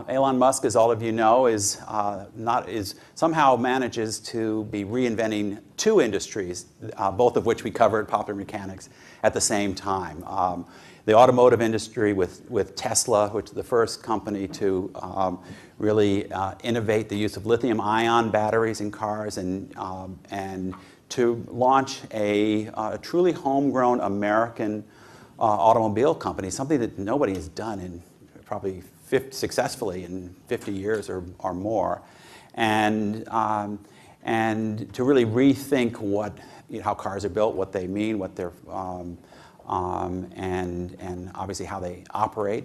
Elon Musk, as all of you know, is somehow manages to be reinventing two industries, both of which we covered, popular mechanics, at the same time. The automotive industry with Tesla, which is the first company to really innovate the use of lithium-ion batteries in cars, and to launch a truly homegrown American automobile company, something that nobody has done in probably successfully in 50 years or more, and to really rethink how cars are built, what they mean, what they're and obviously how they operate.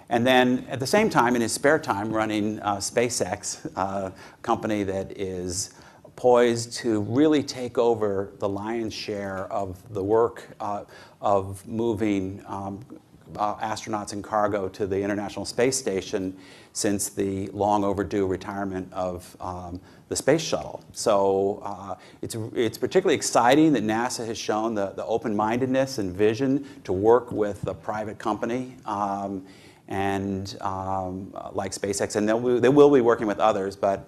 And then at the same time, in his spare time, running SpaceX, a company that is poised to really take over the lion's share of the work of moving astronauts and cargo to the International Space Station since the long overdue retirement of the space shuttle. So it's particularly exciting that NASA has shown the open-mindedness and vision to work with a private company and like SpaceX, and they will be working with others, but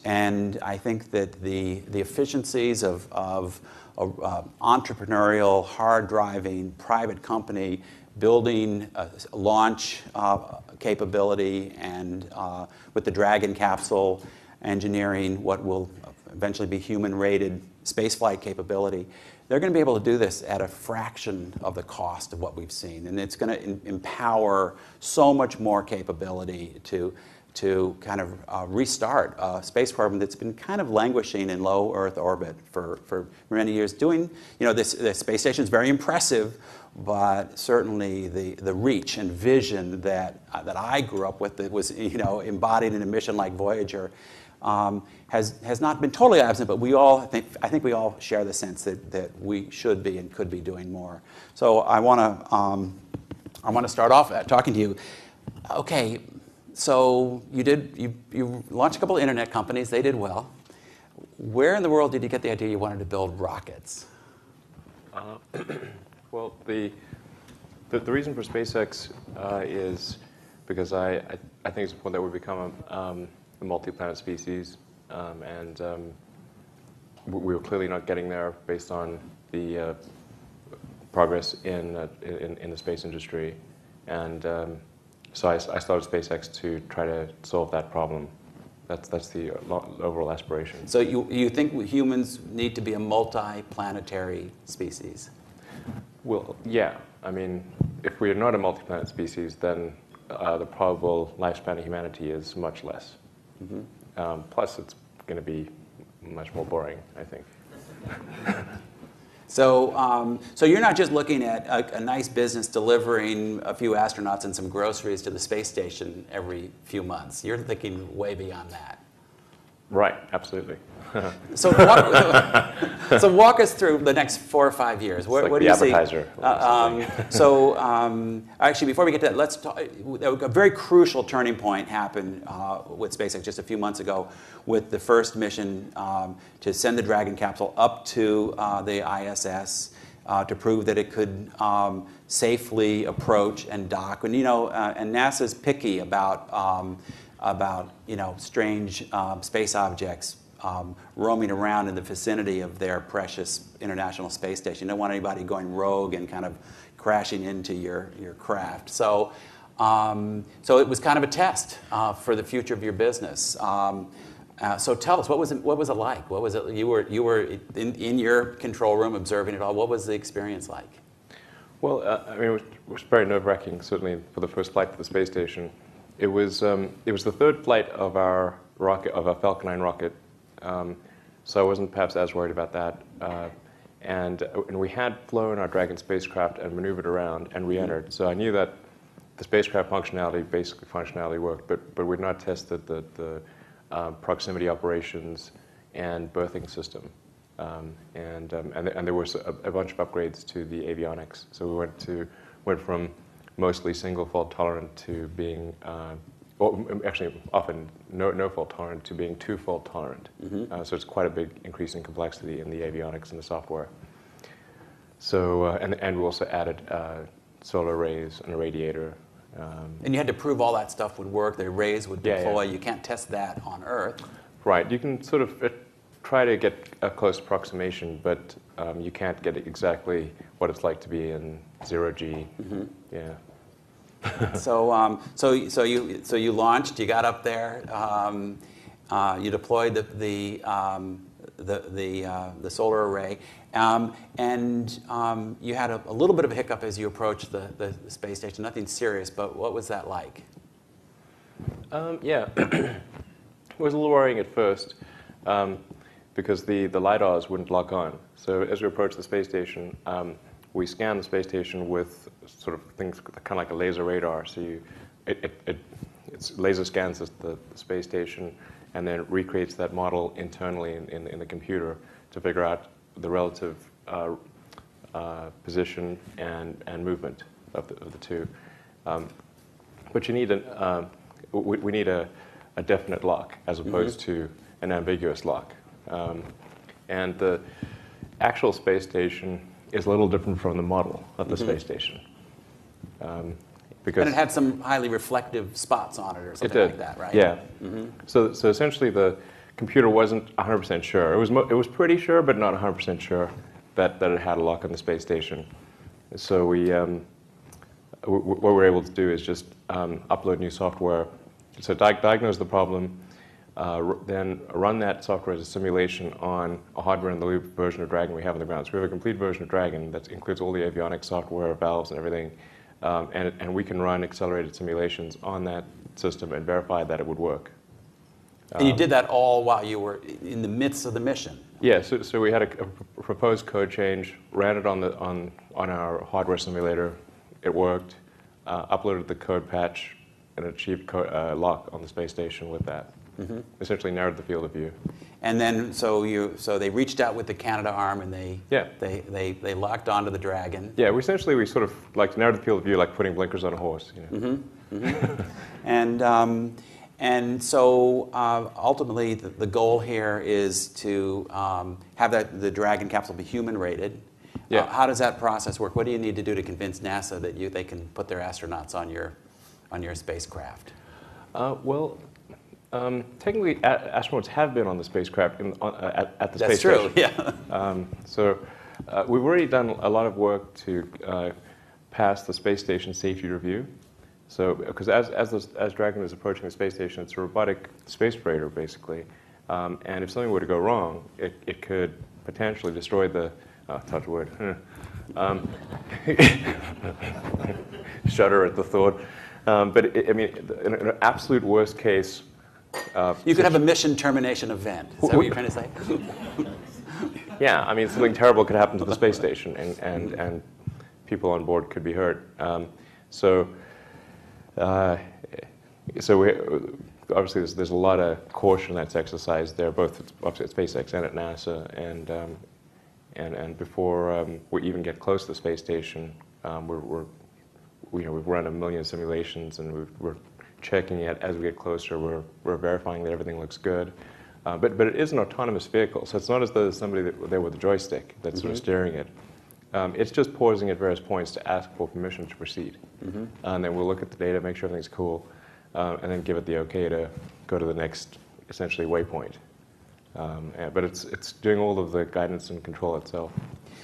and I think that the efficiencies of entrepreneurial, hard-driving private company building a launch capability, and with the Dragon capsule engineering what will eventually be human-rated spaceflight capability, they're going to be able to do this at a fraction of the cost of what we've seen. And it's going to empower so much more capability to kind of restart a space program that's been kind of languishing in low Earth orbit for many years. Doing, the space station is very impressive, but certainly the reach and vision that I grew up with, that was embodied in a mission like Voyager, has not been totally absent. But I think we all share the sense that we should be and could be doing more. So I want to start off talking to you. Okay. So you launched a couple of internet companies. They did well. Where in the world did you get the idea you wanted to build rockets? Well, the reason for SpaceX is because I think it's important that we become a multi-planet species, and we were clearly not getting there based on the progress in the space industry, and so I started SpaceX to try to solve that problem. That's the overall aspiration. So you think humans need to be a multi-planetary species? Well, yeah. I mean, if we are not a multi-planet species, then the probable lifespan of humanity is much less. Mm-hmm. Plus, it's going to be much more boring, I think. So, so you're not just looking at a nice business delivering a few astronauts and some groceries to the space station every few months. You're thinking way beyond that. Right, absolutely. So walk us through the next 4 or 5 years. What do you see? Actually, before we get to that, let's talk. A very crucial turning point happened with SpaceX just a few months ago, with the first mission to send the Dragon capsule up to the ISS to prove that it could safely approach and dock. And and NASA's picky about strange space objects roaming around in the vicinity of their precious International Space Station. You don't want anybody going rogue and kind of crashing into your craft. So, so it was kind of a test for the future of your business. So tell us, what was it like? What was it? You were in your control room observing it all. What was the experience like? Well, I mean, it was very nerve-wracking. Certainly for the first flight to the space station. It was the third flight of our rocket, of our Falcon 9 rocket, so I wasn't perhaps as worried about that. And we had flown our Dragon spacecraft and maneuvered around and re-entered, so I knew that the spacecraft functionality worked, but we'd not tested the proximity operations and berthing system, and there was a bunch of upgrades to the avionics. So we went from mostly single fault tolerant to being, well, actually often no fault tolerant to being 2 fault tolerant. Mm-hmm. So it's quite a big increase in complexity in the avionics and the software. So and we also added solar arrays and a radiator And you had to prove all that stuff would work, the arrays would Yeah, deploy. yeah. You can't test that on Earth. Right. You can sort of try to get a close approximation, but you can't get exactly what it's like to be in 0G. Yeah. So you launched. You got up there. You deployed the solar array, and you had a little bit of a hiccup as you approached the space station. Nothing serious, but what was that like? Yeah, it was a little worrying at first because the LiDARs wouldn't lock on. So as we approached the space station, we scanned the space station with sort of things kind of like a laser radar. So it laser scans the space station and then recreates that model internally in the computer to figure out the relative position and movement of the two. But you need we need a definite lock as opposed to an ambiguous lock. And the actual space station is a little different from the model of the space station. Because And it had some highly reflective spots on it or something like that, right? Yeah. So essentially the computer wasn't 100% sure. It was pretty sure, but not 100% sure that it had a lock on the space station. So what we're able to do is just upload new software. So diagnose the problem, then run that software as a simulation on a hardware-in-the-loop version of Dragon we have on the ground. So we have a complete version of Dragon that includes all the avionics software, valves, and everything. And we can run accelerated simulations on that system and verify that it would work. And you did that all while you were in the midst of the mission. Yeah, so we had a proposed code change, ran it on our hardware simulator. It worked, uploaded the code patch, and achieved lock on the space station with that. Essentially narrowed the field of view. And then so they reached out with the Canada arm and they locked onto the Dragon. Yeah, we sort of like narrowed the field of view like putting blinkers on a horse. You know? And so ultimately the goal here is to have the Dragon capsule be human rated. Yeah. How does that process work? What do you need to do to convince NASA that they can put their astronauts on your spacecraft? Technically, astronauts have been on the spacecraft at the That's space true, station. yeah. So we've already done a lot of work to pass the space station safety review. So because as Dragon is approaching the space station, it's a robotic space freighter, basically. And if something were to go wrong, it could potentially destroy the, touch wood, shudder at the thought. But I mean, in an absolute worst case, you could have a mission termination event. Is that what you're trying to say? Yeah, I mean, something terrible could happen to the space station, and people on board could be hurt. So we obviously there's a lot of caution that's exercised there, both at SpaceX and at NASA, and before we even get close to the space station, we've run 1 million simulations, and we're checking it as we get closer. We're verifying that everything looks good. But it is an autonomous vehicle, so it's not as though there's somebody there with a joystick that's sort of steering it. It's just pausing at various points to ask for permission to proceed. And then we'll look at the data, make sure everything's cool, and then give it the okay to go to the next, essentially, waypoint. But it's doing all of the guidance and control itself.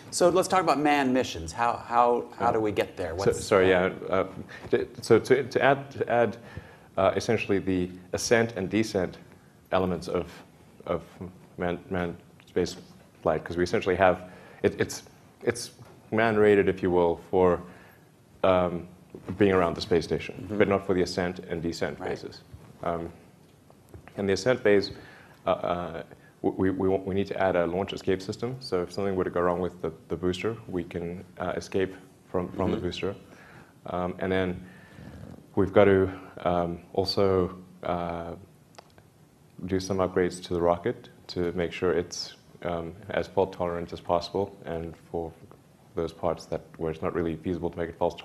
So let's talk about manned missions. How do we get there? So to add essentially the ascent and descent elements of manned space flight, because we essentially have it's man-rated, if you will, for being around the space station, but not for the ascent and descent phases. And the ascent phase, we need to add a launch escape system. So if something were to go wrong with the booster, we can escape from the booster. And then we've got to also do some upgrades to the rocket to make sure it's as fault tolerant as possible, and for those parts where it's not really feasible to make it fault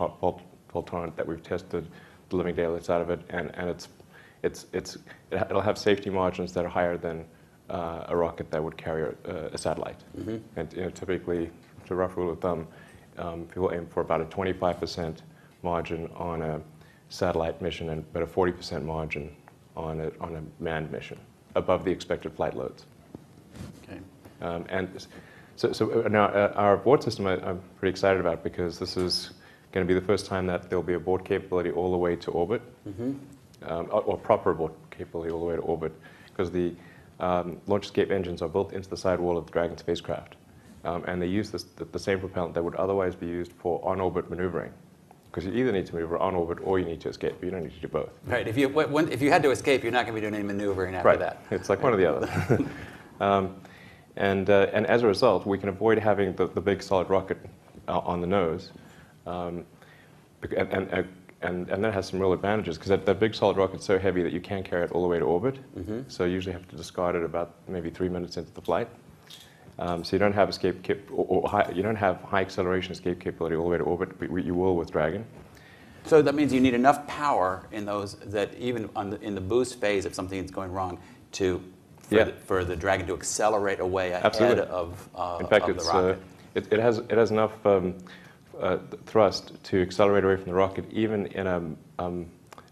tolerant, that we've tested the living daylights out of it, and it'll have safety margins that are higher than a rocket that would carry a satellite. And typically, to rough rule of thumb, people aim for about a 25% margin on satellite mission and but a 40% margin on a manned mission above the expected flight loads. Okay. And so now our abort system I'm pretty excited about because this is going to be the first time that there'll be abort capability all the way to orbit, or proper abort capability all the way to orbit, because the launch escape engines are built into the sidewall of the Dragon spacecraft. And they use the same propellant that would otherwise be used for on-orbit maneuvering. Because you either need to maneuver on orbit or you need to escape. You don't need to do both. Right. If you had to escape, you're not going to be doing any maneuvering after that. It's like one or the other. And as a result, we can avoid having the big solid rocket on the nose. And that has some real advantages because that big solid rocket's so heavy that you can't carry it all the way to orbit. So you usually have to discard it about maybe 3 minutes into the flight. So you don't have you don't have high acceleration escape capability all the way to orbit, but you will with Dragon. So that means you need enough power in those that even in the boost phase, if something is going wrong, for the Dragon to accelerate away ahead of in fact, the rocket. It has enough thrust to accelerate away from the rocket, even in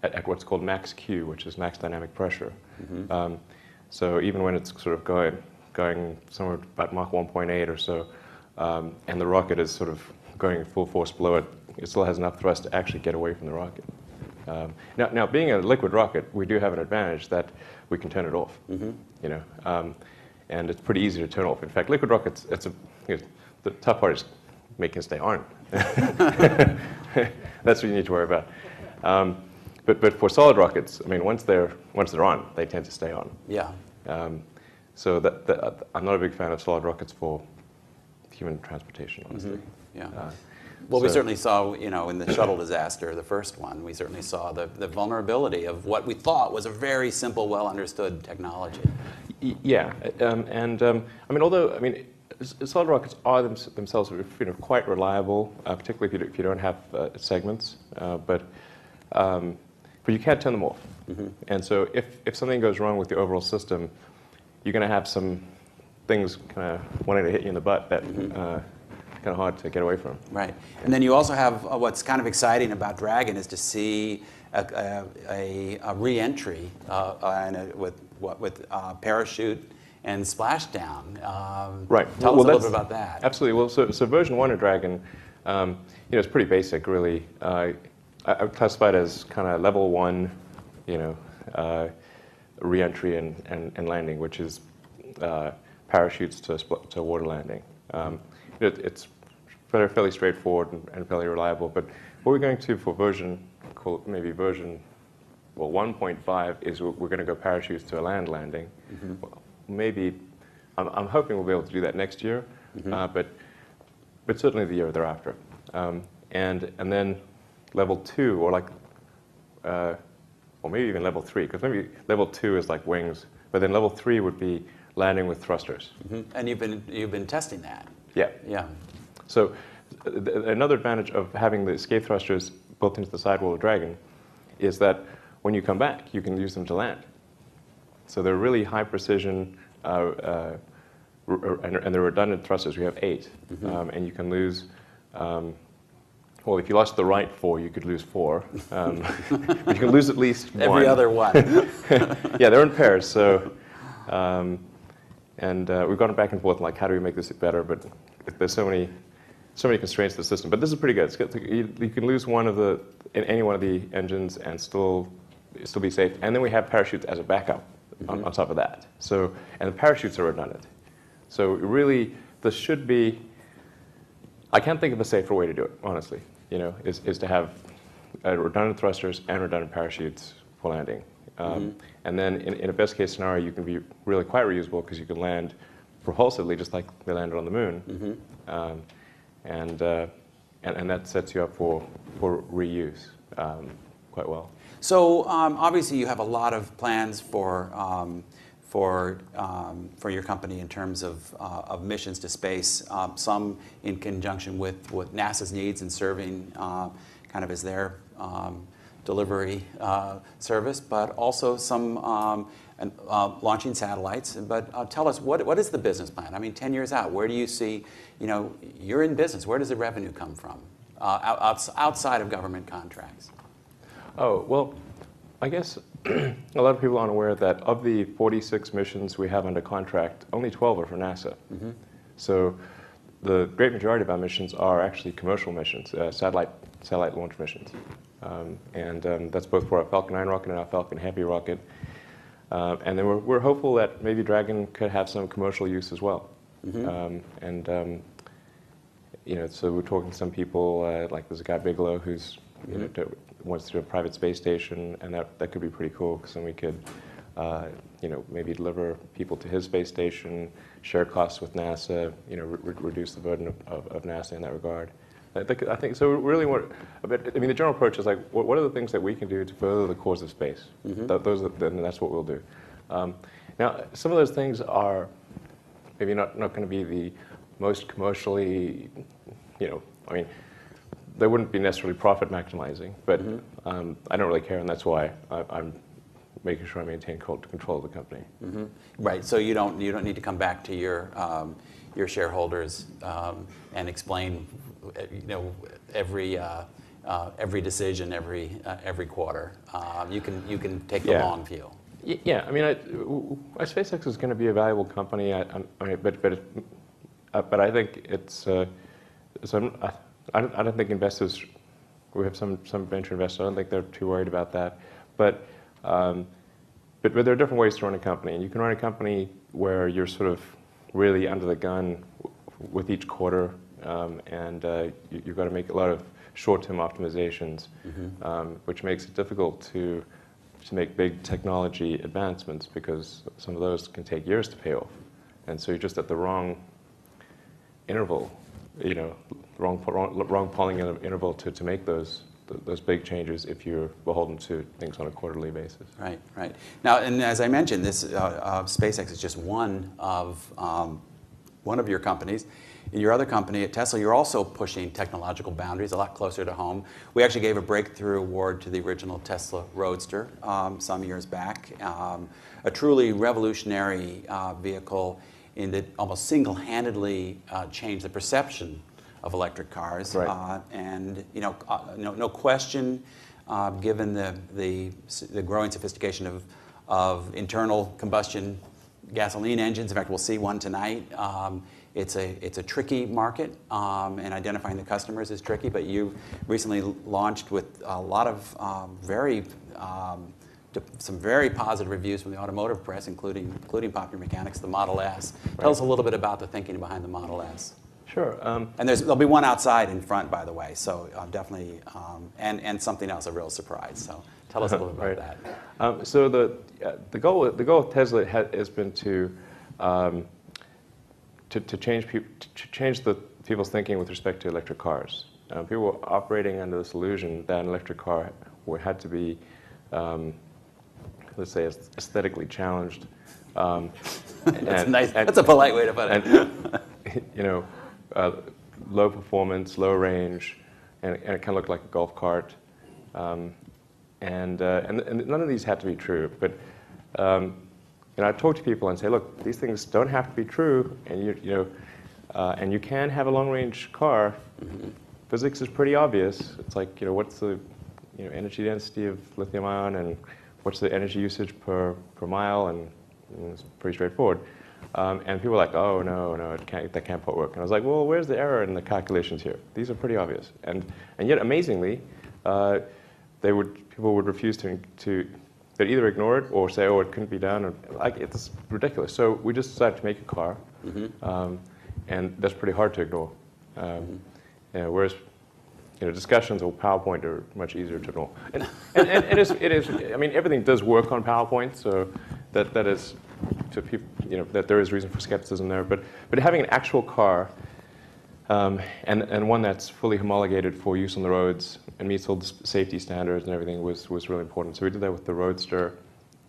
at what's called max Q, which is max dynamic pressure. So even when it's sort of going somewhere about Mach 1.8 or so, and the rocket is sort of going full force below it, it still has enough thrust to actually get away from the rocket. Now, being a liquid rocket, we do have an advantage that we can turn it off. And it's pretty easy to turn off. In fact, liquid rockets, the tough part is making it stay on. That's what you need to worry about. But for solid rockets, I mean, once they're on, they tend to stay on. Yeah. So I'm not a big fan of solid rockets for human transportation, honestly. Yeah. Well, we certainly saw, in the shuttle disaster, the first one, we certainly saw the vulnerability of what we thought was a very simple, well-understood technology. Yeah, I mean, solid rockets are themselves quite reliable, particularly if you don't have segments, but you can't turn them off. And so if something goes wrong with the overall system, you're going to have some things kind of wanting to hit you in the butt that kind of hard to get away from. Right. And then you also have what's kind of exciting about Dragon is to see a re-entry with parachute and splashdown. Right. Tell us a little bit about that. Absolutely. Well, so version 1 of Dragon, it's pretty basic, really. I would classify it as kind of level 1, re-entry and landing, which is parachutes to water landing. It's fairly straightforward and fairly reliable. But what we're going to for version 1.5 is we're going to go parachutes to a land landing. Well, maybe I'm hoping we'll be able to do that next year, but certainly the year thereafter. And then level 2 or maybe even level 3, because maybe level 2 is like wings, but then level 3 would be landing with thrusters. And you've been testing that. Yeah. Yeah. So another advantage of having the escape thrusters built into the sidewall of Dragon is that when you come back, you can use them to land. So they're really high precision and they're redundant thrusters. We have 8, and you can lose. Well, if you lost the right 4, you could lose 4. But you can lose at least 1. Every other one. Yeah, they're in pairs. So, we've gone back and forth like, how do we make this better? But there's so many constraints to the system. But this is pretty good. You can lose one in any one of the engines and still be safe. And then we have parachutes as a backup on top of that. So, and the parachutes are redundant. So really, this should be. I can't think of a safer way to do it, honestly. Is to have redundant thrusters and redundant parachutes for landing. And then in a best case scenario, you can be really quite reusable because you can land propulsively just like they landed on the moon. And that sets you up for reuse quite well. So obviously you have a lot of plans for your company in terms of missions to space, some in conjunction with what NASA's needs and serving kind of as their delivery service, but also some launching satellites. But tell us, what is the business plan? I mean, 10 years out, where do you see, you're in business, where does the revenue come from outside of government contracts? Oh, well, I guess a lot of people aren't aware that of the 46 missions we have under contract, only 12 are for NASA. So the great majority of our missions are actually commercial missions, satellite launch missions. That's both for our Falcon 9 rocket and our Falcon Heavy rocket. And then we're hopeful that maybe Dragon could have some commercial use as well. So we're talking to some people, like there's a guy Bigelow who's wants to do a private space station, and that could be pretty cool, because then we could maybe deliver people to his space station, share costs with NASA, reduce the burden of NASA in that regard. I think so. Really, the general approach is like, what are the things that we can do to further the cause of space? And that's what we'll do. Now, some of those things are maybe not going to be the most commercially, they wouldn't be necessarily profit maximizing, but I don't really care, and that's why I'm making sure I maintain control of the company. Right. So you don't need to come back to your shareholders and explain, every decision every quarter. You can take the long view. Yeah. I mean, SpaceX is going to be a valuable company. But I think it's. I don't think investors. We have some venture investors. I don't think they're too worried about that. But there are different ways to run a company, and you can run a company where you're sort of really under the gun with each quarter, and you've got to make a lot of short-term optimizations, which makes it difficult to make big technology advancements, because some of those can take years to pay off, and so you're just at the wrong interval, wrong polling interval to make those big changes if you're beholden to things on a quarterly basis. Right. Now, and as I mentioned, this SpaceX is just one of your companies. In your other company at Tesla, you're also pushing technological boundaries a lot closer to home. We actually gave a breakthrough award to the original Tesla Roadster some years back, a truly revolutionary vehicle in that almost single-handedly changed the perception of electric cars. Right. And no question, given the growing sophistication of internal combustion gasoline engines. In fact, we'll see one tonight. It's a tricky market, and identifying the customers is tricky. But you recently launched with a lot of some very positive reviews from the automotive press, including Popular Mechanics, the Model S. Right. Tell us a little bit about the thinking behind the Model S. Sure. And there'll be one outside in front, by the way. So definitely, and something else, a real surprise. So tell us a little bit about that. So the goal of Tesla has been to change the people's thinking with respect to electric cars. People were operating under this illusion that an electric car had to be, let's say, aesthetically challenged. That's nice. That's a polite way to put it. Low performance, low range, and it kind of looked like a golf cart. And none of these had to be true. But I talk to people and say, look, these things don't have to be true, and you can have a long-range car. Physics is pretty obvious. It's like, what's the energy density of lithium-ion, and what's the energy usage per mile, and it's pretty straightforward. And people are like, oh, no, that can't work. And I was like, well, where's the error in the calculations here? These are pretty obvious. And yet, amazingly, people would refuse to they'd either ignore it or say, oh, it couldn't be done. Or, it's ridiculous. So we just decided to make a car, and that's pretty hard to ignore. Whereas discussions or PowerPoint are much easier to ignore. And it is. I mean, everything does work on PowerPoint, so that is to people. That there is reason for skepticism there. But having an actual car, and one that's fully homologated for use on the roads and meets all the safety standards and everything was really important. So we did that with the Roadster,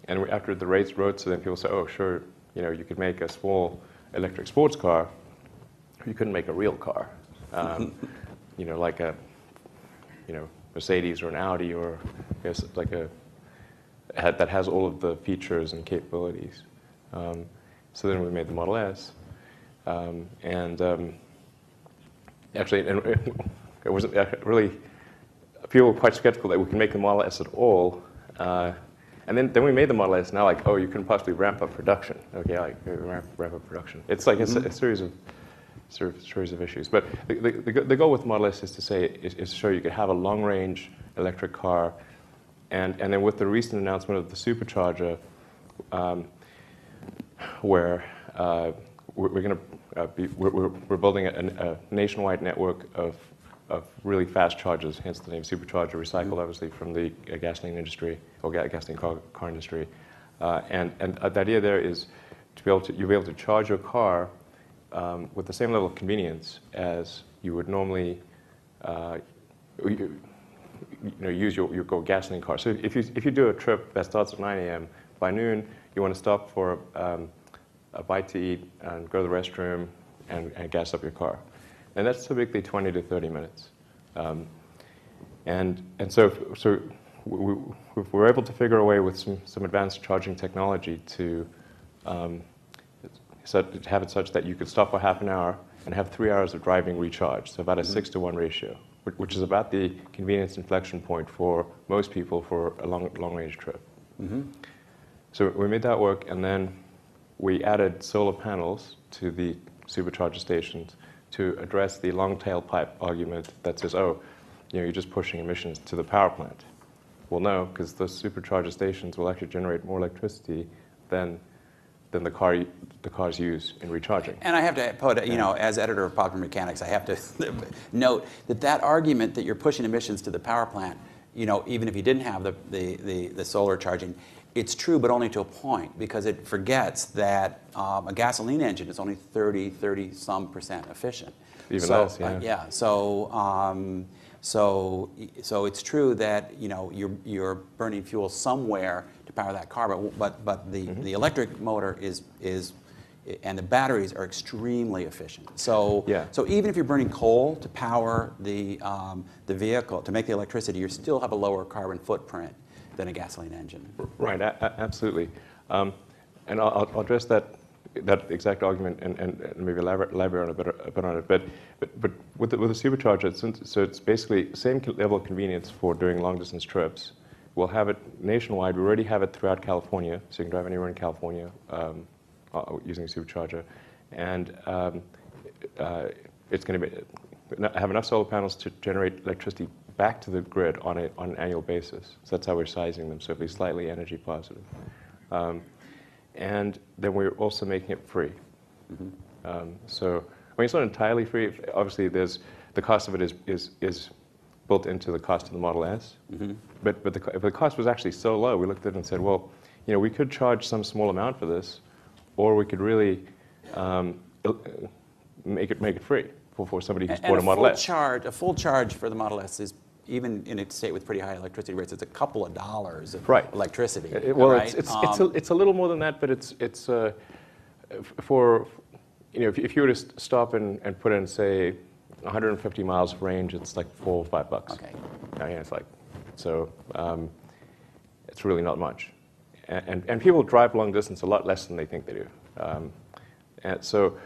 and after the Roadster, then people say, oh, sure, you could make a small electric sports car. You couldn't make a real car, like a Mercedes or an Audi, or like that has all of the features and capabilities. So then we made the Model S, actually, and it wasn't really. people were quite skeptical that we can make the Model S at all. And then we made the Model S. Now, like, oh, you couldn't possibly ramp up production. Okay, like ramp up production. It's like a series of issues. But the goal with the Model S is to show you could have a long-range electric car, and then with the recent announcement of the supercharger, where we're building a nationwide network of really fast chargers, hence the name supercharger, recycled obviously from the gasoline industry or gasoline car industry. And the idea there is you'll be able to charge your car with the same level of convenience as you would normally use your gasoline car. So if you do a trip that starts at 9 a.m., by noon you want to stop for a bite to eat and go to the restroom and gas up your car. And that's typically 20 to 30 minutes. And so we're able to figure a way with some advanced charging technology to have it such that you could stop for half an hour and have 3 hours of driving recharge, so about a 6-to-1 ratio, which is about the convenience inflection point for most people for a long-range trip. So we made that work, and then we added solar panels to the supercharger stations to address the long tailpipe argument that says, oh, you're just pushing emissions to the power plant. Well, no, because those supercharger stations will actually generate more electricity than the cars use in recharging. And I have to put, as editor of Popular Mechanics, I have to note that argument that you're pushing emissions to the power plant, even if you didn't have the solar charging, it's true, but only to a point, because it forgets that a gasoline engine is only 30-some% efficient. Even less, yeah. Yeah. So it's true that you're burning fuel somewhere to power that car, but the electric motor is and the batteries are extremely efficient. So even if you're burning coal to power the vehicle, to make the electricity, you still have a lower carbon footprint than a gasoline engine. Right, absolutely. And I'll address that exact argument and maybe elaborate on a bit on it. But with the supercharger, so it's basically the same level of convenience for doing long distance trips. We'll have it nationwide. We already have it throughout California, so you can drive anywhere in California using a supercharger. And it's going to have enough solar panels to generate electricity back to the grid on an annual basis. So that's how we're sizing them, so it'll be slightly energy positive. And then we're also making it free. So, I mean, it's not entirely free. Obviously, the cost of it is built into the cost of the Model S. But the cost was actually so low, we looked at it and said, well, we could charge some small amount for this, or we could really make it free for somebody who's bought a Model S. A full charge for the Model S is, even in a state with pretty high electricity rates, it's a couple of dollars of electricity. It's a little more than that, but it's for if you were to stop and put in, say, 150 miles of range, it's like $4 or $5. Okay. It's like, so it's really not much, and people drive long distance a lot less than they think they do, and so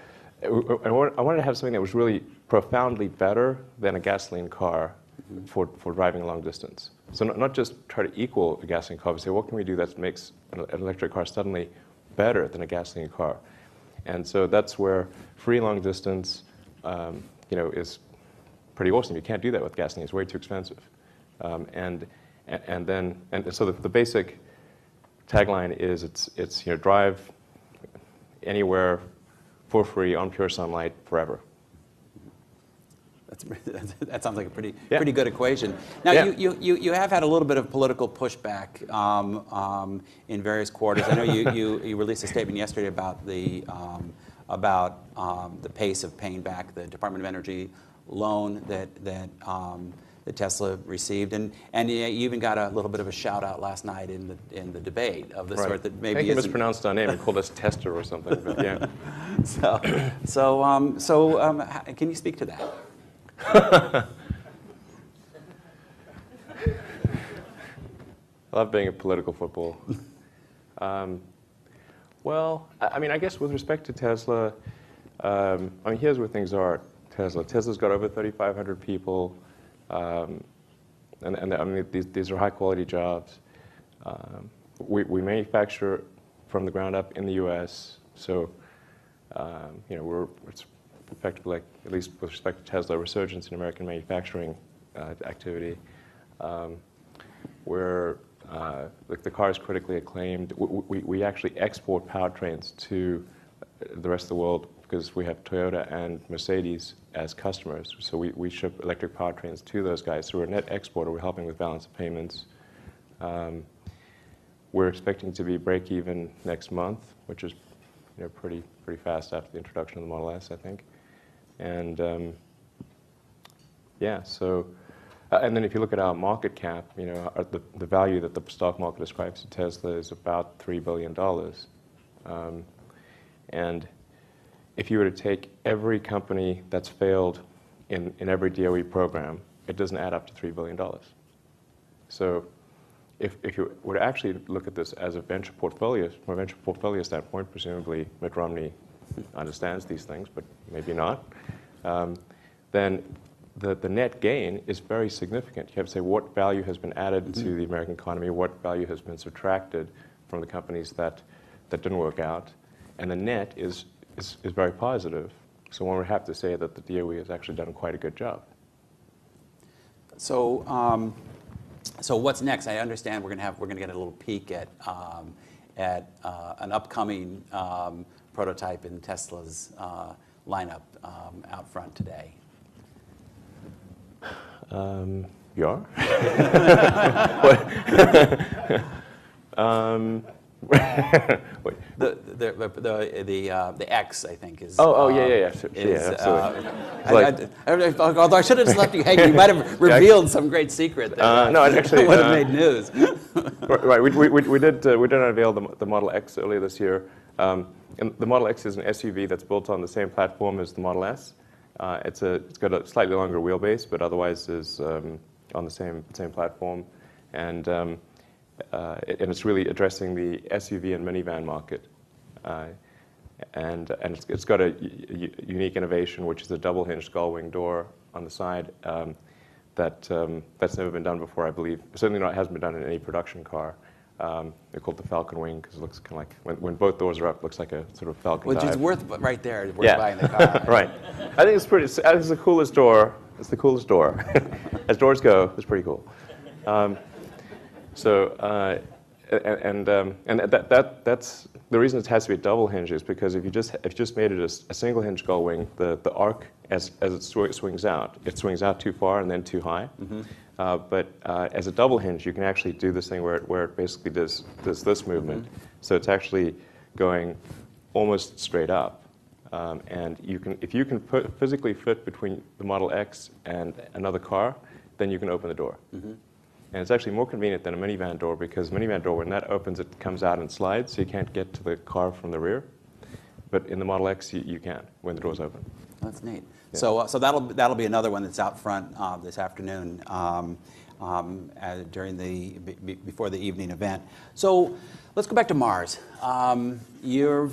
I wanted to have something that was really profoundly better than a gasoline car for driving a long distance. So not just try to equal a gasoline car, but say, what can we do that makes an electric car suddenly better than a gasoline car? And so that's where free long distance, is pretty awesome. You can't do that with gasoline; it's way too expensive. And so the basic tagline is it's drive anywhere for free on pure sunlight forever. That sounds like a pretty good equation. Now, you have had a little bit of political pushback in various quarters. I know you released a statement yesterday about the pace of paying back the Department of Energy loan that Tesla received, and you even got a little bit of a shout out last night in the debate of the sort that maybe I think you mispronounced our name and called us Tester or something. But yeah. So can you speak to that? I love being a political football. Well, I mean, I guess with respect to Tesla, here's where things are. Tesla's got over 3,500 people. and I mean, these are high-quality jobs. We manufacture from the ground up in the U.S., so you know, it's effectively, like, at least with respect to Tesla, a resurgence in American manufacturing activity. Like, the car is critically acclaimed. We actually export powertrains to the rest of the world because we have Toyota and Mercedes as customers. So we ship electric powertrains to those guys. So we're a net exporter. We're helping with balance of payments. We're expecting to be break even next month, which is, you know, pretty fast after the introduction of the Model S, I think. And yeah, so and then if you look at our market cap, you know, the value that the stock market ascribes to Tesla is about $3 billion. And if you were to take every company that's failed in every DOE program, it doesn't add up to $3 billion. So if you were to actually look at this as a venture portfolio, from a venture portfolio standpoint, presumably Mitt Romney understands these things, but maybe not, then the net gain is very significant. You have to say what value has been added to the American economy, what value has been subtracted from the companies that didn't work out, and the net is very positive. So one would have to say that the DOE has actually done quite a good job. So, so what's next? I understand we're going to get a little peek at an upcoming prototype in Tesla's lineup out front today. You are? Wait. The X, I think, is. Yeah, absolutely. Although I should have just left you hanging, you might have revealed some great secret there. No, actually, would have made news. Right, we did unveil the Model X earlier this year. And the Model X is an SUV that's built on the same platform as the Model S. It's got a slightly longer wheelbase, but otherwise is on the same platform, and it's really addressing the SUV and minivan market. And it's got a unique innovation, which is a double-hinged gull-wing door on the side that's never been done before, I believe. Certainly hasn't been done in any production car. They're called the Falcon Wing because it looks kind of like, when both doors are up, it looks like a sort of Falcon dive. Which is worth, right there, worth buying the car. Right. I think it's the coolest door. It's the coolest door. As doors go, it's pretty cool. That's the reason it has to be a double hinge is because if you just made it a single hinge gull wing, the arc as it swings out too far and then too high. But as a double hinge, you can actually do this thing where it basically does this movement. So it's actually going almost straight up. And if you can physically fit between the Model X and another car, then you can open the door. And it's actually more convenient than a minivan door because minivan door, when that opens, it comes out and slides, so you can't get to the car from the rear. But in the Model X, you can when the door's open. That's neat. Yeah. So that'll be another one that's out front this afternoon before the evening event. So let's go back to Mars. When Joe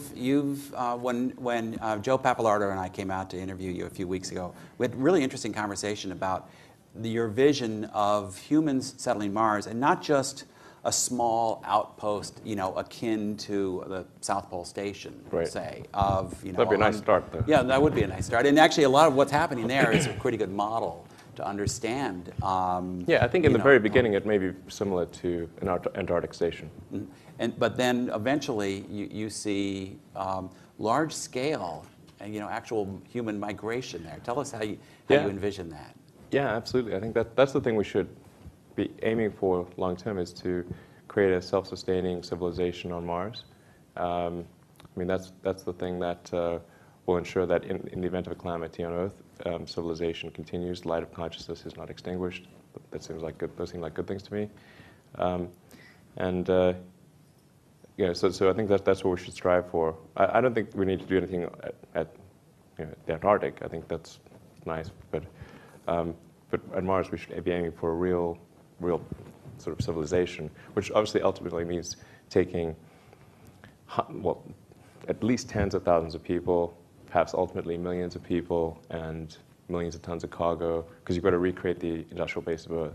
Papalardo and I came out to interview you a few weeks ago, we had a really interesting conversation about your vision of humans settling Mars, and not just a small outpost, akin to the South Pole Station, say, That'd be a nice start, though. Yeah, that would be a nice start. And actually, a lot of what's happening there is a pretty good model to understand. Yeah, I think in the very beginning, it may be similar to an Antarctic station. But then eventually, you see large scale, actual human migration there. Tell us how you envision that. Yeah, absolutely. I think that's the thing we should be aiming for long term, is to create a self-sustaining civilization on Mars. I mean, that's the thing that will ensure that in the event of a calamity on Earth, civilization continues. The light of consciousness is not extinguished. Those seem like good things to me. So I think that's what we should strive for. I don't think we need to do anything at the Antarctic. I think that's nice, but at Mars we should be aiming for a real sort of civilization, which obviously ultimately means taking, at least tens of thousands of people, perhaps ultimately millions of people, and millions of tons of cargo, because you've got to recreate the industrial base of Earth.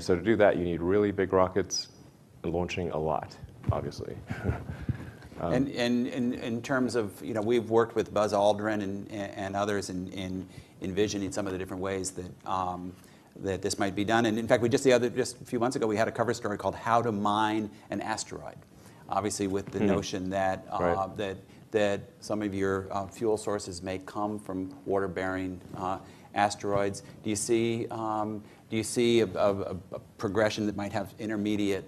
So to do that, you need really big rockets and launching a lot, obviously. And in terms of, we've worked with Buzz Aldrin and others in envisioning some of the different ways that this might be done. And in fact, just a few months ago, we had a cover story called "How to Mine an Asteroid," obviously with the notion that Right. that some of your fuel sources may come from water-bearing asteroids. Do you see a progression that might have intermediate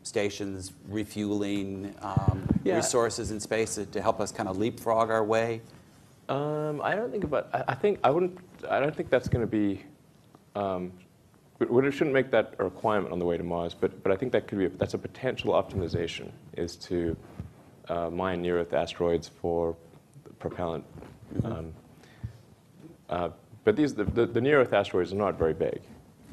stations refueling resources in space to help us kind of leapfrog our way? I don't think about. I don't think that's going to be. We shouldn't make that a requirement on the way to Mars, but I think that could be. That's a potential optimization, is to mine near-Earth asteroids for propellant. But the near-Earth asteroids are not very big.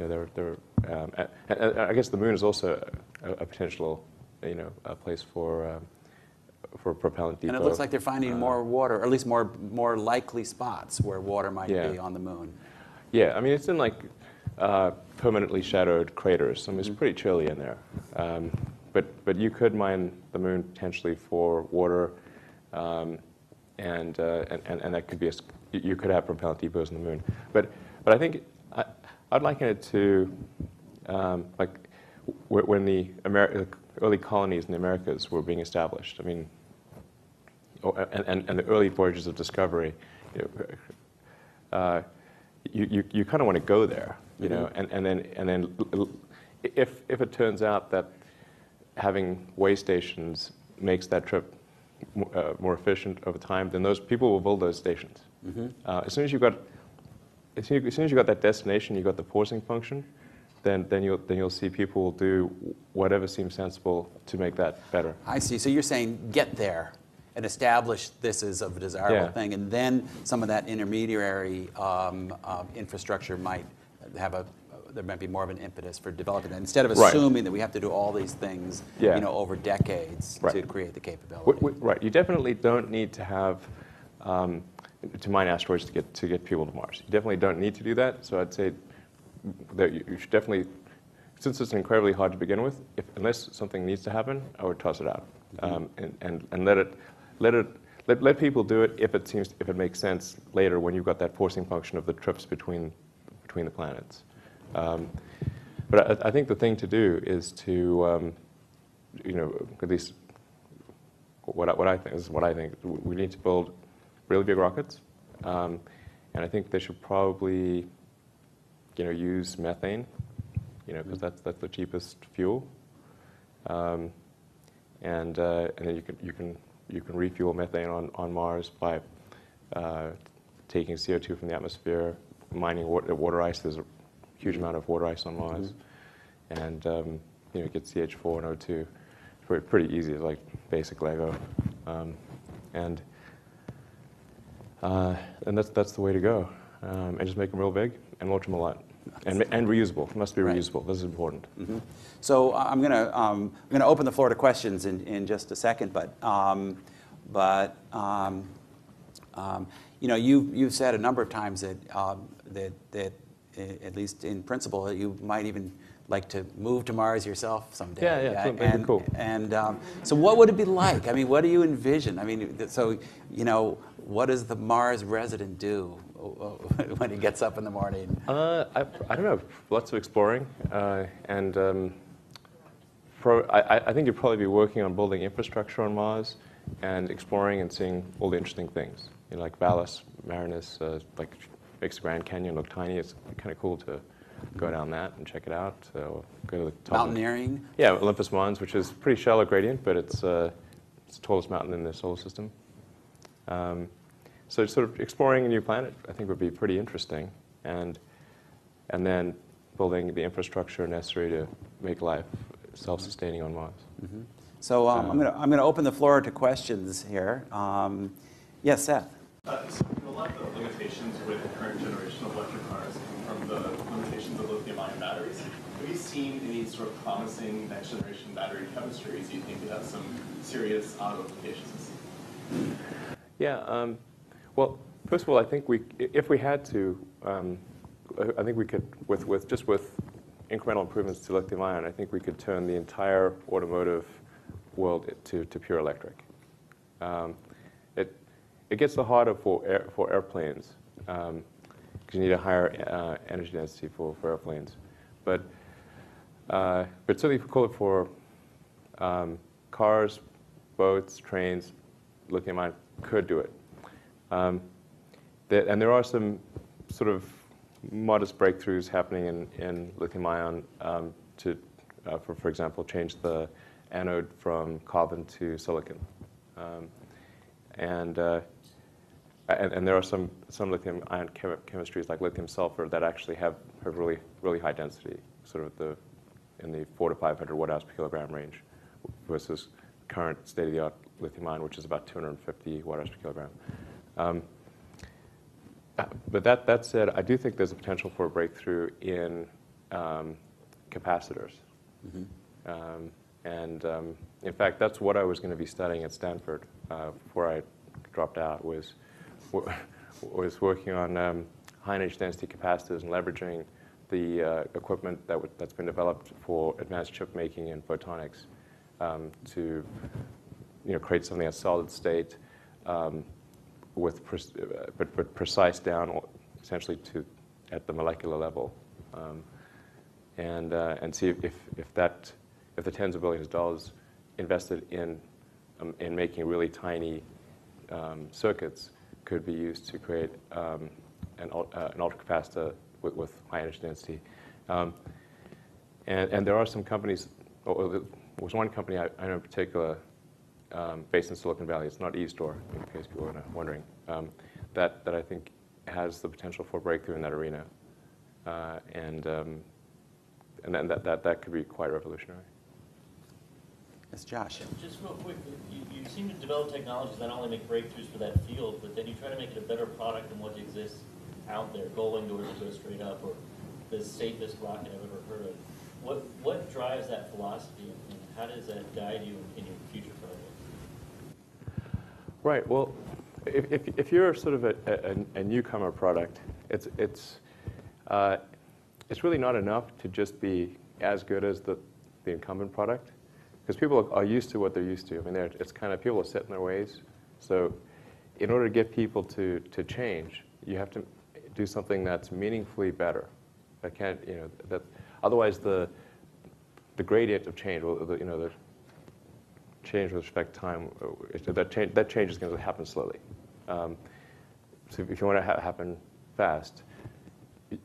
I guess the Moon is also a potential, a place for propellant depot. And it looks like they're finding more water, or at least more likely spots where water might be on the Moon. Yeah, I mean, it's in like permanently shadowed craters. I mean, it's pretty chilly in there. But you could mine the Moon potentially for water, and that could be you could have propellant depots on the Moon. But I think I'd liken it to like when the early colonies in the Americas were being established. I mean, and the early voyages of discovery. You kind of want to go there, and then if it turns out that having way stations makes that trip more efficient over time, then those people will build those stations. As soon as you got that destination, you got the forcing function, then you'll see people will do whatever seems sensible to make that better. I see. So you're saying get there and establish this as a desirable thing, and then some of that intermediary infrastructure might have there might be more of an impetus for developing that, instead of assuming that we have to do all these things over decades to create the capability. Right. You definitely don't need to have to mine asteroids to get people to Mars. You definitely don't need to do that. So I'd say that you should definitely, since it's incredibly hard to begin with, unless something needs to happen, I would toss it out and let people do it if it makes sense later, when you've got that forcing function of the trips between the planets. But I think the thing to do is to at least what I think we need to build really big rockets, and I think they should probably use methane, because that's the cheapest fuel, and then you can refuel methane on Mars by taking CO2 from the atmosphere, mining water ice. There's a huge amount of water ice on Mars, and get CH4 and O2. It's pretty easy. It's like basic Lego, and that's the way to go. And just make them real big and launch them a lot, and reusable. It must be reusable. This is important. So I'm gonna open the floor to questions in just a second, but you've said a number of times that at least in principle, you might even like to move to Mars yourself someday. Yeah, that'd be cool. And so what would it be like? I mean, what do you envision? I mean, so, what does the Mars resident do when he gets up in the morning? I don't know, lots of exploring, and I think you'd probably be working on building infrastructure on Mars and exploring and seeing all the interesting things, like Valles Marineris, like makes the Grand Canyon look tiny. It's kind of cool to go down that and check it out. So go to the top. Mountaineering? Yeah, Olympus Mons, which is pretty shallow gradient, but it's the tallest mountain in the solar system. So sort of exploring a new planet, I think, would be pretty interesting, and then building the infrastructure necessary to make life self-sustaining on Mars. So I'm going to open the floor to questions here. Yes, Seth. So a lot of the limitations with the current generation of electric cars come from the limitations of lithium-ion batteries. Have you seen any sort of promising next-generation battery chemistries you think could have some serious auto applications? Yeah, Well, first of all, I think if we had to, I think we could, with incremental improvements to lithium ion, I think we could turn the entire automotive world to pure electric. It gets the harder for airplanes because you need a higher energy density for airplanes, but certainly for cars, boats, trains, lithium ion could do it. And there are some sort of modest breakthroughs happening in lithium ion for example, change the anode from carbon to silicon. And there are some lithium ion chemistries like lithium sulfur that actually have really high density, sort of in the 400 to 500 watt-hours per kilogram range, versus current state-of-the-art lithium ion, which is about 250 watt-hours per kilogram. But that said, I do think there's a potential for a breakthrough in capacitors. Mm-hmm. In fact, that's what I was going to be studying at Stanford before I dropped out, was working on high energy density capacitors and leveraging the equipment that's been developed for advanced chip making and photonics to create something that's solid state with but precise down essentially at the molecular level, and see if the tens of billions of dollars invested in making really tiny circuits could be used to create an ultracapacitor with high energy density. And there are some companies, there was one company I know in particular, based in Silicon Valley. It's not eStore, in case people are wondering, that I think has the potential for breakthrough in that arena, and then that could be quite revolutionary. Yes, Josh. Just real quick, you seem to develop technologies that not only make breakthroughs for that field, but then you try to make it a better product than what exists out there. Going doors that go straight up, or the safest rocket I've ever heard of. What drives that philosophy, and how does that guide you in your future projects? Right. Well, if you're sort of a newcomer product, it's really not enough to just be as good as the incumbent product, because people are used to what they're used to. I mean, it's kind of, people are set in their ways. So in order to get people to change, you have to do something that's meaningfully better. That can't, that otherwise the gradient of change, the change with respect to time, that change is going to happen slowly. So if you want to happen fast,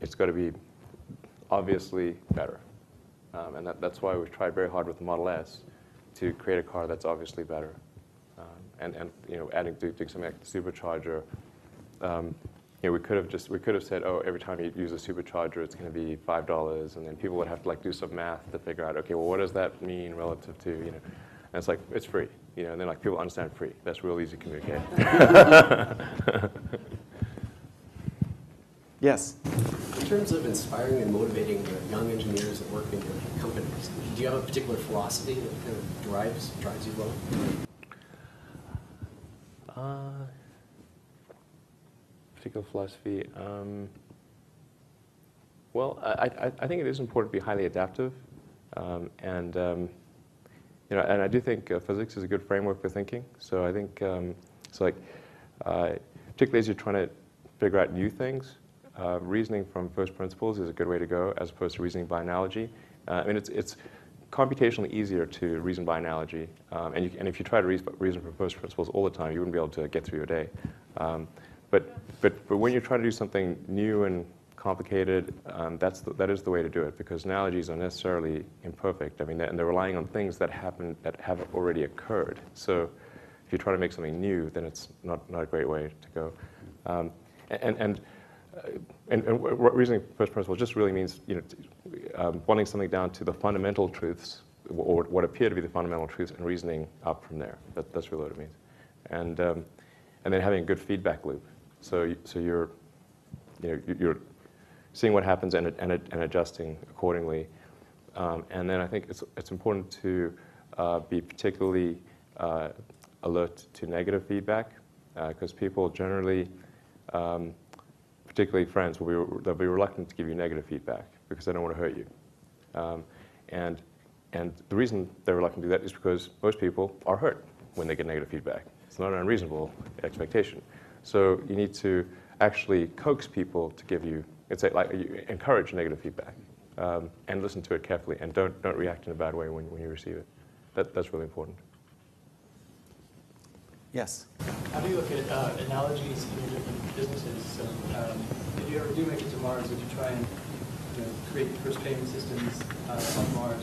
it's got to be obviously better. And that's why we've tried very hard with the Model S to create a car that's obviously better. And doing something like the supercharger. We could have said, oh, every time you use a supercharger, it's going to be $5, and then people would have to do some math to figure out, okay, well, what does that mean relative to, And it's like, it's free, and then people understand free. That's real easy to communicate. Yes. In terms of inspiring and motivating the young engineers that work in your companies, do you have a particular philosophy that kind of drives you well? Particular philosophy. Well, I think it is important to be highly adaptive, and I do think physics is a good framework for thinking. So I think particularly as you're trying to figure out new things, reasoning from first principles is a good way to go, as opposed to reasoning by analogy. I mean, it's computationally easier to reason by analogy, and if you try to reason from first principles all the time, you wouldn't be able to get through your day. But when you're trying to do something new and complicated, that is the way to do it, because analogies are necessarily imperfect. I mean, they're relying on things that have already occurred. So if you try to make something new, then it's not a great way to go. And reasoning first principles just really means boiling something down to the fundamental truths, or what appear to be the fundamental truths, and reasoning up from there. That's really what it means. And then having a good feedback loop. So you're seeing what happens and adjusting accordingly. And then I think it's important to be particularly alert to negative feedback. because people generally, particularly friends, they'll be reluctant to give you negative feedback because they don't want to hurt you. And the reason they're reluctant to do that is because most people are hurt when they get negative feedback. It's not an unreasonable expectation. So you need to actually coax people to give you, you encourage negative feedback, and listen to it carefully, and don't react in a bad way when you receive it. That's really important. Yes. How do you look at analogies in different businesses? So, if you ever do make it to Mars, would you try and create the first payment systems on Mars?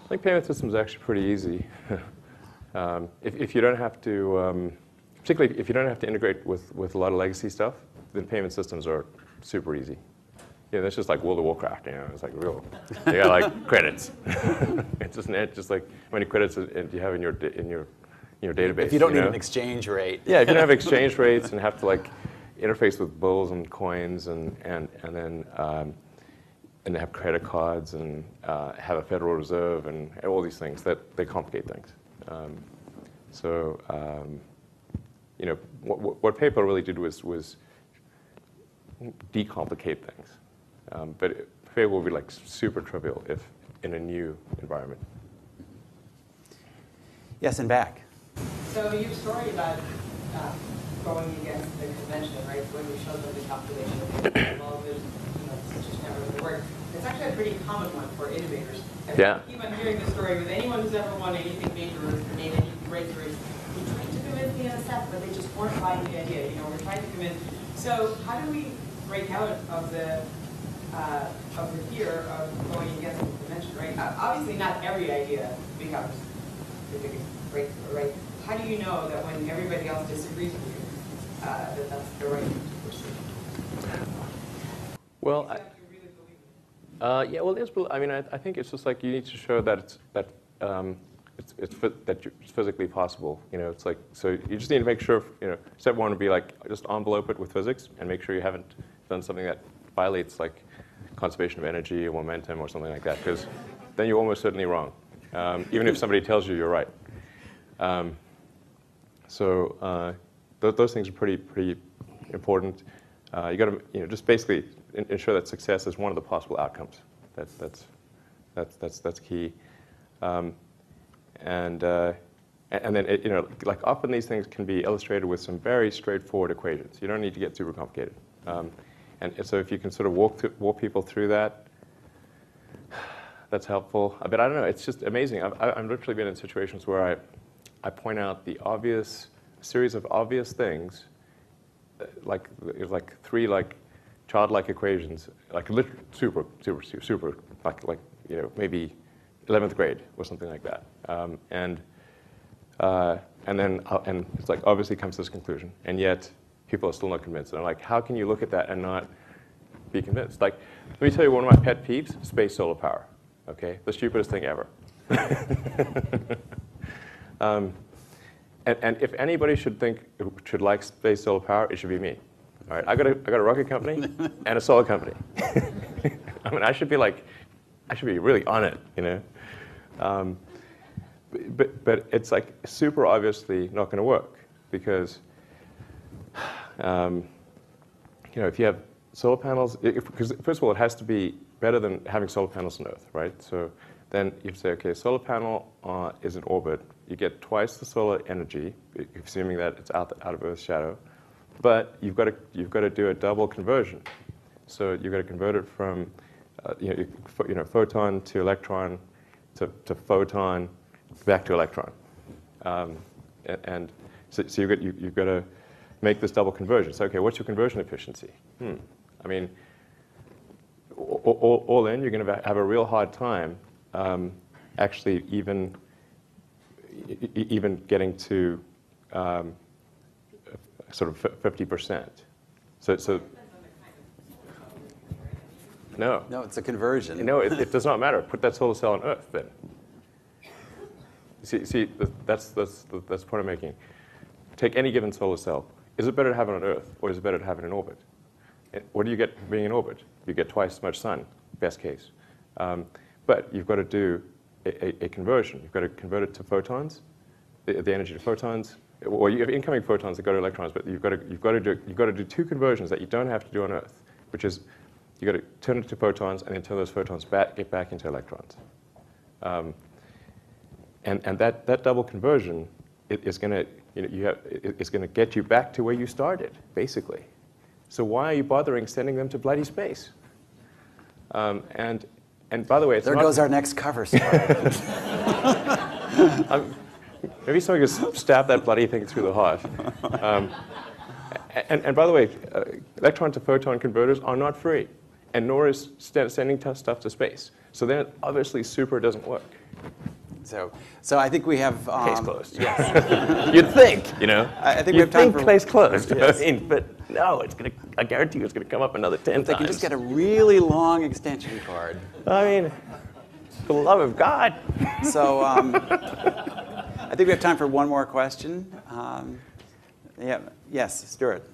I think payment systems are actually pretty easy. If you don't have to, particularly if you don't have to integrate with a lot of legacy stuff, then payment systems are super easy. That's just like World of Warcraft. It's like real. You got like credits. It's just like how many credits do you have in your database. If you don't need an exchange rate. Yeah, if you don't have exchange rates and have to like interface with bills and coins and then have credit cards and have a Federal Reserve and all these things, that they complicate things. What PayPal really did was decomplicate things. But PayPal will be like super trivial if in a new environment. Yes, and back. So your story about going against the convention, right? When you showed them the calculation, well, there's, it's just never going to work. It's actually a pretty common one for innovators. Yeah. Keep on hearing the story with anyone who's ever won anything major or made any breakthroughs. We're trying to convince the NSF, but they just weren't buying the idea. We're trying to convince. So how do we break out of the fear of going against the convention, right? Obviously, not every idea becomes the biggest breakthrough, right? How do you know that when everybody else disagrees with you, that that's the right thing to pursue? Well, You have to really believe it. yeah. Well, I think it's just like you need to show that it's physically possible. It's like, so you just need to make sure. Step one would be like just envelope it with physics and make sure you haven't done something that violates like conservation of energy or momentum or something like that, because then you're almost certainly wrong, even if somebody tells you you're right. Those things are pretty important. You got to just basically ensure that success is one of the possible outcomes. That's key. And then like often these things can be illustrated with some very straightforward equations. You don't need to get super complicated. And so if you can sort of walk people through that, that's helpful. But I don't know. It's just amazing. I've literally been in situations where I point out the series of obvious things, like three like childlike equations, like super, like maybe 11th grade or something like that. And it's like obviously comes to this conclusion, and yet people are still not convinced. And I'm like, how can you look at that and not be convinced? Like, let me tell you one of my pet peeves: space solar power. Okay, the stupidest thing ever. And if anybody should like space solar power, it should be me. All right, I got a rocket company and a solar company. I should be really on it, But it's like super obviously not going to work because, if you have solar panels, because first of all, it has to be better than having solar panels on Earth, right? So then you say, okay, solar panel is in orbit. You get twice the solar energy, assuming that it's out of Earth's shadow. But you've got to do a double conversion. So you've got to convert it from photon to electron to photon back to electron. And so you've got to make this double conversion. So okay, what's your conversion efficiency? All in, you're going to have a real hard time actually even getting to sort of 50%. So no. No, it's a conversion. No, it does not matter. Put that solar cell on Earth then. See, that's the point I'm making. Take any given solar cell. Is it better to have it on Earth, or is it better to have it in orbit? What do you get being in orbit? You get twice as much sun, best case. But you've got to do a conversion. You've got to convert it to photons, the energy to photons, well, you have incoming photons that go to electrons, but you've got to do two conversions that you don't have to do on Earth, which is you've got to turn it to photons and then turn those photons get back into electrons. And that double conversion is going to it's going to get you back to where you started, basically. So why are you bothering sending them to bloody space? And by the way, there goes our next cover story. Maybe somebody could stab that bloody thing through the heart. And by the way, electron to photon converters are not free, and nor is sending stuff to space. So then obviously super doesn't work. So I think we have Case closed. Yes. You'd think, I think we have time for case closed. Yes. But no, I guarantee you it's going to come up another 10 times. They can just get a really long extension cord. I mean, for the love of God. So I think we have time for one more question. Yes, Stuart.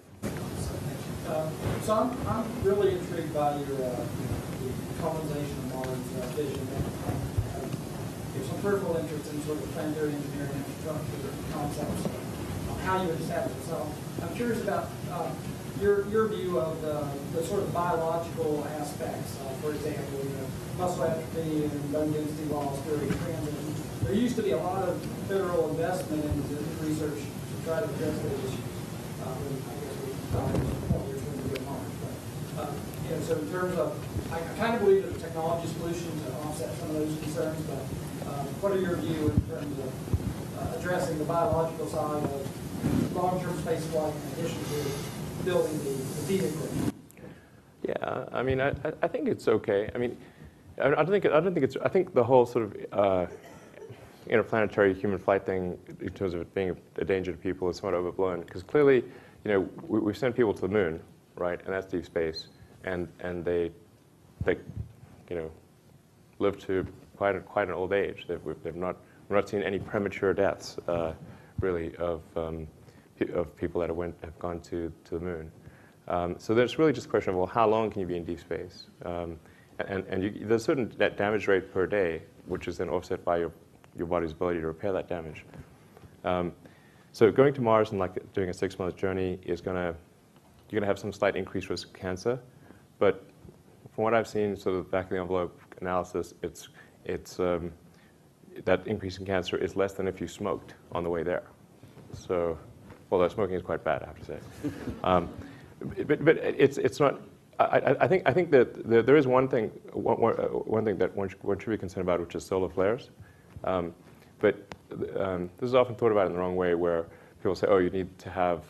So I'm really intrigued by your the colonization of Mars vision. There's some peripheral interest in sort of planetary engineering infrastructure concepts, how you would establish it. So I'm curious about your view of the sort of biological aspects. For example, muscle atrophy and bone density loss during transit. There used to be a lot of federal investment into research to try to address those issues. So in terms of, I kind of believe that the technology solution to offset some of those concerns, but what are your views in terms of addressing the biological side of long-term space flight in addition to building the vehicle? Yeah, I mean, I think it's okay. I mean, I think the whole sort of interplanetary human flight thing, in terms of it being a danger to people, is somewhat overblown. Because clearly, we've sent people to the moon, right, and that's deep space, and they live to quite an old age. We've not seen any premature deaths, really, of people that have gone to the moon. So there's really just a question of, well, how long can you be in deep space? There's a certain net damage rate per day, which is then offset by your body's ability to repair that damage. So going to Mars and doing a 6-month journey is you're gonna have some slight increased risk of cancer, but from what I've seen, sort of back of the envelope analysis, that increase in cancer is less than if you smoked on the way there. So, although smoking is quite bad, I have to say. But it's not. I think that there is one thing that one should be concerned about, which is solar flares. But this is often thought about in the wrong way, where people say, oh, you need to have,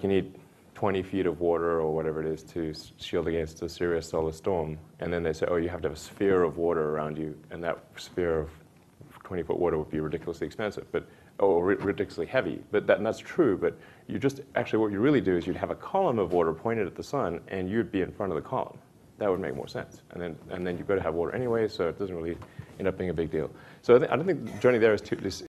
you need 20 feet of water or whatever it is to shield against a serious solar storm. And then they say, oh, you have to have a sphere of water around you, and that sphere of 20-foot water would be ridiculously expensive, or ridiculously heavy. And that's true, but actually what you really do is you'd have a column of water pointed at the sun, and you'd be in front of the column. That would make more sense. And then you've got to have water anyway, so it doesn't really end up being a big deal. So I don't think the journey there is